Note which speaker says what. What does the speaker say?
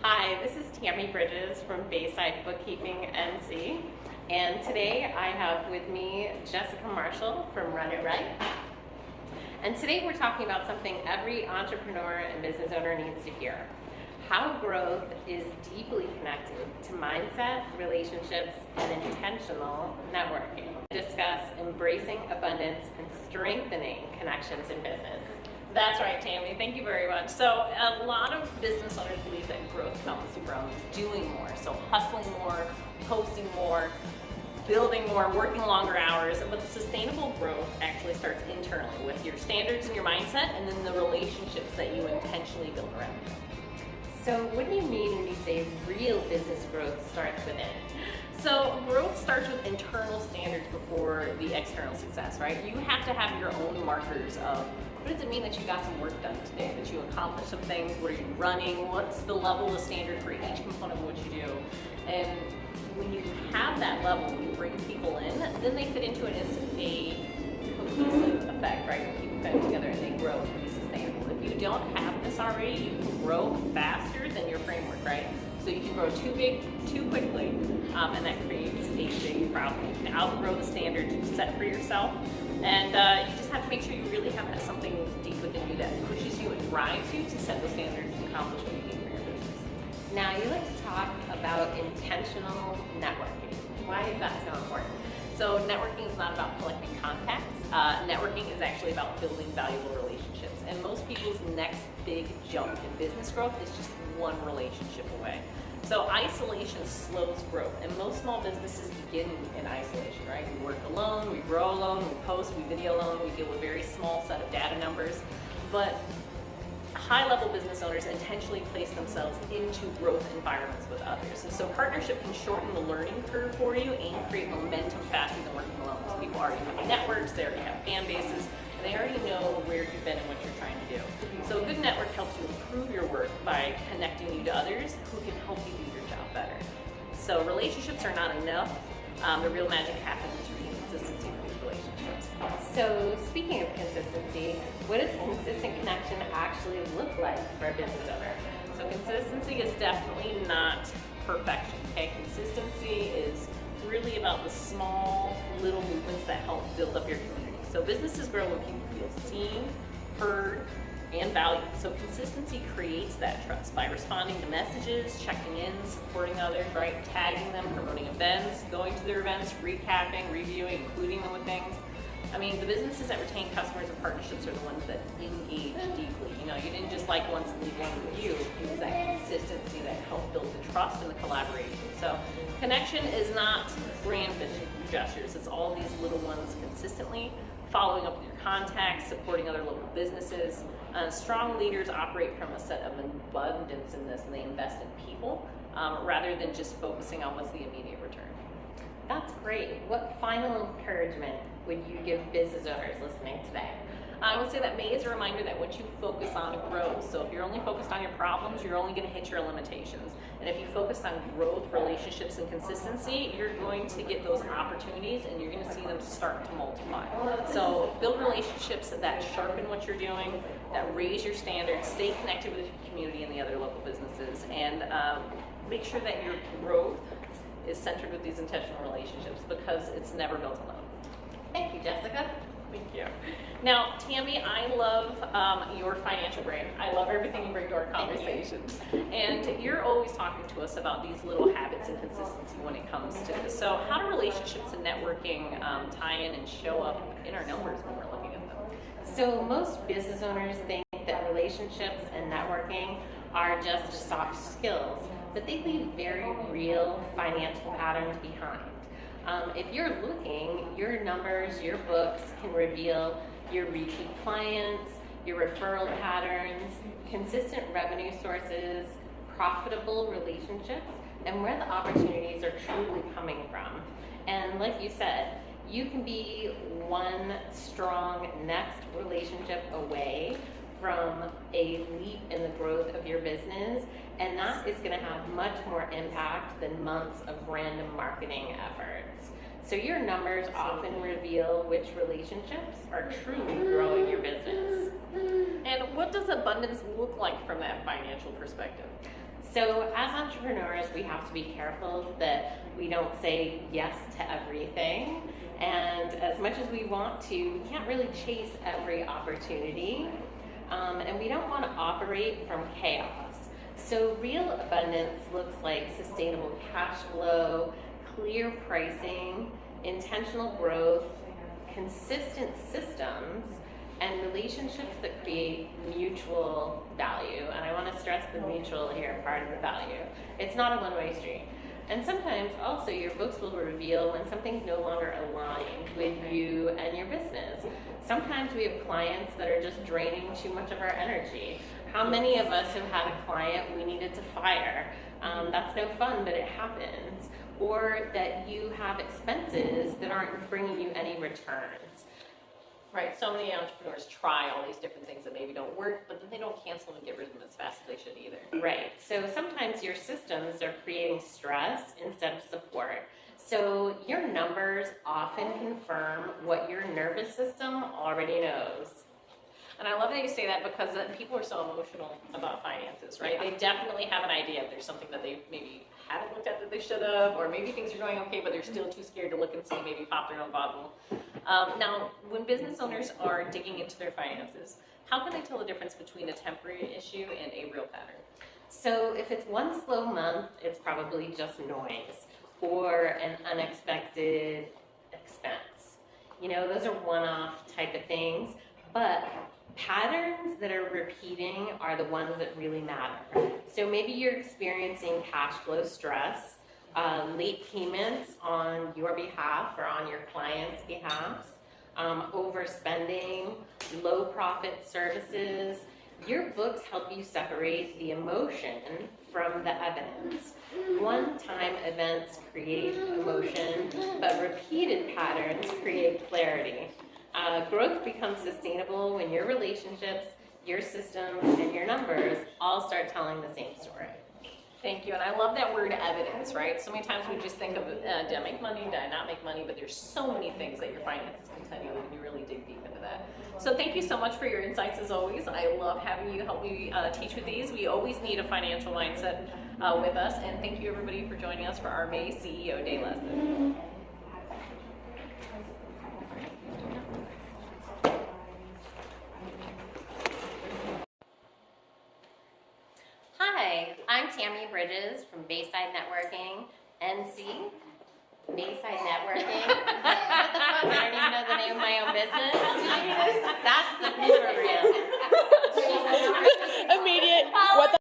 Speaker 1: Hi, this is Tammy Bridges from Bayside Bookkeeping NC, and today I have with me Jessica Marshall from Run It Right. And today we're talking about something every entrepreneur and business owner needs to hear: how growth is deeply connected to mindset, relationships, and intentional networking. Discuss embracing abundance and strengthening connections in business.
Speaker 2: That's right, Tammy. Thank you very much. So a lot of business owners believe that growth comes from doing more. So hustling more, posting more, building more, working longer hours. But the sustainable growth actually starts internally with your standards and your mindset, and then the relationships that you intentionally build around you.
Speaker 1: So what do you mean when you say real business growth starts within?
Speaker 2: So growth starts with internal standards before the external success, right? You have to have your own markers of what does it mean that you got some work done today, that you accomplished some things, what are you running, what's the level of standard for each component of what you do. And when you have that level, you bring people in, then they fit into it as a cohesive effect, right? When people fit together and they grow and be sustainable. If you don't have this already, you can grow faster than your framework, right? So you can grow too big, too quickly, and that creates a big problem. You can outgrow the standards you set for yourself, and you just have to make sure you really have something deep within you that pushes you and drives you to set those standards and accomplish what you need for your business.
Speaker 1: Now you like to talk about intentional networking. Why is that so important?
Speaker 2: So networking is not about collecting contacts. Networking is actually about building valuable relationships. And most people's next big jump in business growth is just one relationship away. So isolation slows growth, and most small businesses begin in isolation, right? We work alone, we grow alone, we post, we video alone, we deal with a very small set of data numbers. But high-level business owners intentionally place themselves into growth environments with others. And so partnership can shorten the learning curve for you and create momentum faster than working alone. So people already have networks, they already have fan bases, and they already know where you've been and what you're trying to do. So a good network helps you improve your work by connecting you to others who can help you do your job better. So relationships are not enough. The real magic happens through the consistency of these relationships.
Speaker 1: So speaking of consistency, what does consistent connection actually look like for a business owner?
Speaker 2: So consistency is definitely not perfection, okay? Consistency is really about the small little movements that help build up your community. So businesses grow when people feel seen, heard, and valued. So consistency creates that trust by responding to messages, checking in, supporting others, right? Tagging them, promoting events, going to their events, recapping, reviewing, including them with things. I mean, the businesses that retain customers and partnerships are the ones that engage deeply. You know, you didn't just like once leave one with you. It was that consistency that helped build the trust and the collaboration. So connection is not grand gestures. It's all these little ones consistently, following up with your contacts, supporting other local businesses. Strong leaders operate from a set of abundance in this, and they invest in people rather than just focusing on what's the immediate return.
Speaker 1: That's great. What final encouragement would you give business owners listening today?
Speaker 2: I would say that May is a reminder that what you focus on grows. So if you're only focused on your problems, you're only going to hit your limitations. And if you focus on growth, relationships, and consistency, you're going to get those opportunities and you're going to see them start to multiply. So build relationships that sharpen what you're doing, that raise your standards, stay connected with your community and the other local businesses, and make sure that your growth is centered with these intentional relationships, because it's never built alone.
Speaker 1: Thank you, Jessica.
Speaker 2: Thank you. Now, Tammy, I love your financial brain. I love everything you bring to our conversations. And you're always talking to us about these little habits and consistency when it comes to this. So how do relationships and networking tie in and show up in our numbers when we're looking at them?
Speaker 1: So most business owners think that relationships and networking are just soft skills, but they leave very real financial patterns behind. If you're looking, your numbers, your books can reveal your repeat clients, your referral patterns, consistent revenue sources, profitable relationships, and where the opportunities are truly coming from. And like you said, you can be one strong next relationship away from a leap in the growth of your business, and that is going to have much more impact than months of random marketing efforts. So your numbers often reveal which relationships are truly growing your business.
Speaker 2: And what does abundance look like from that financial perspective?
Speaker 1: So as entrepreneurs, we have to be careful that we don't say yes to everything. And as much as we want to, we can't really chase every opportunity. And we don't want to operate from chaos. So real abundance looks like sustainable cash flow, clear pricing, intentional growth, consistent systems, and relationships that create mutual value. And I want to stress the mutual here part of the value. It's not a one-way street. And sometimes also your books will reveal when something's no longer aligned with you and your business. Sometimes we have clients that are just draining too much of our energy. How many of us have had a client we needed to fire? That's no fun, but it happens. Or that you have expenses that aren't bringing you any returns.
Speaker 2: Right, so many entrepreneurs try all these different things that maybe don't work, but then they don't cancel them and get rid of them as fast as they should either.
Speaker 1: Right, so sometimes your systems are creating stress instead of support. So your numbers often confirm what your nervous system already knows.
Speaker 2: And I love that you say that because people are so emotional about finances, right?
Speaker 1: Yeah.
Speaker 2: They definitely have an idea if there's something that they maybe haven't looked at that they should have, or maybe things are going okay, but they're still too scared to look and see, maybe pop their own bubble. Now, when business owners are digging into their finances, how can they tell the difference between a temporary issue and a real pattern?
Speaker 1: So if it's one slow month, it's probably just noise or an unexpected expense. You know, those are one-off type of things, but patterns that are repeating are the ones that really matter. So maybe you're experiencing cash flow stress, late payments on your behalf or on your client's behalf, overspending, low profit services. Your books help you separate the emotion from the evidence. One-time events create emotion, but repeated patterns create clarity. Growth becomes sustainable when your relationships, your systems, and your numbers all start telling the same story.
Speaker 2: Thank you, and I love that word evidence, right? So many times we just think of, did I make money, did I not make money? But there's so many things that your finances can tell you when you really dig deep into that. So thank you so much for your insights as always. I love having you help me teach with these. We always need a financial mindset with us, and thank you everybody for joining us for our May CEO Day lesson.
Speaker 1: Hi, I'm Tammy Bridges from Bayside Networking NC. Bayside Networking. What the fuck? I don't even know the name of my own business. That's the blooper reel.
Speaker 3: Immediate. What the